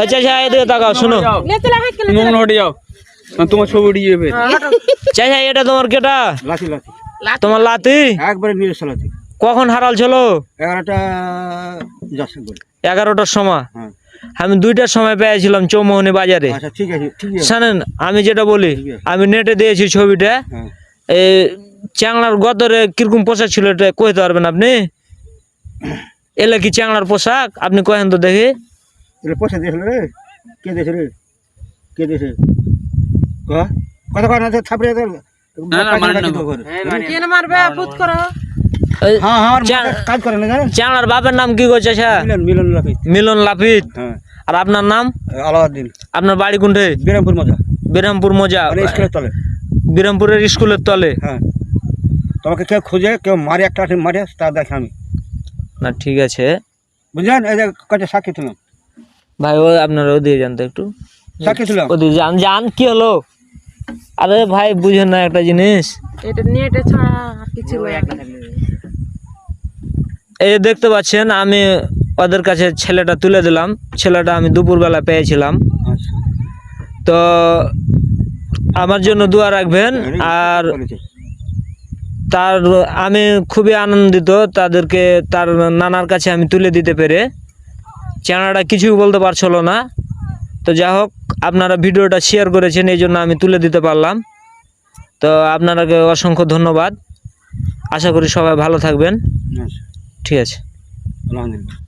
আচ্ছা এদিকে তাকাও শুনো তোমার ছবি উঠে যাবে চাচা এটা তোমার কেটা লাঠি লাঠি তোমার লাতি একবারে নিজস্ব লাঠি কখন হারাল ছিল 11টা যাচ্ছে বলে 11টার সময় হ্যাঁ আমি 2টার সময় পেয়েছিলাম চৌমোহনী বাজারে আচ্ছা ঠিক আছে ঠিক আছে জানেন আমি যেটা বলি আমি নেটে দিয়েছি ছবিটা হ্যাঁ এই চ্যাংড়ার গদরে কিরকম পোশাক ছিল এটা কইতে পারবেন আপনি এলে কি চ্যাংড়ার পোশাক আপনি কহেন তো দেখি এটা পয়সা দিয়েছিল রে কে দিয়েছে রে কে দিয়েছে কথা কথা না থাপড়ে হ্যাঁ হ্যাঁ কাজ করে না জানেন চ্যাংড়ার বাপের নাম কি করছে মিলন লাফিত মিলন লাফিত হ্যাঁ আর আপনার নাম আলাউদ্দিন আপনার বাড়ি কোনটে বিরামপুর মজা বিরামপুর মজা স্কুলের তলে বিরামপুরের স্কুলের তলে হ্যাঁ তোমাকে কেউ খুঁজে কেউ মারে একটা মারে তা দেখে আমি না ঠিক আছে বুঝলেন এই যে কাছে সাক্ষী ছিলাম ভাই ও আপনারা ওদিকে জানতো একটু সাক্ষী ছিলাম ওদিকে জান জান কি হলো আরে ভাই বুঝেন না একটা জিনিস এটা নেটে ছাড়া আর কিছু এই যে দেখতে পাচ্ছেন আমি ওদের কাছে ছেলেটা তুলে দিলাম ছেলেটা আমি দুপুরবেলা পেয়েছিলাম আচ্ছা তো আমার জন্য দোয়া রাখবেন আর তার আমি খুবই আনন্দিত তাদেরকে তার নানার কাছে আমি তুলে দিতে পেরে চ্যাংড়াটা কিছুই বলতে পারছিল না তো যাই হোক আপনারা ভিডিওটা শেয়ার করেছেন এই জন্য আমি তুলে দিতে পারলাম তো আপনারাকে অসংখ্য ধন্যবাদ আশা করি সবাই ভালো থাকবেন আচ্ছা ঠিক আছে আলহামদুলিল্লাহ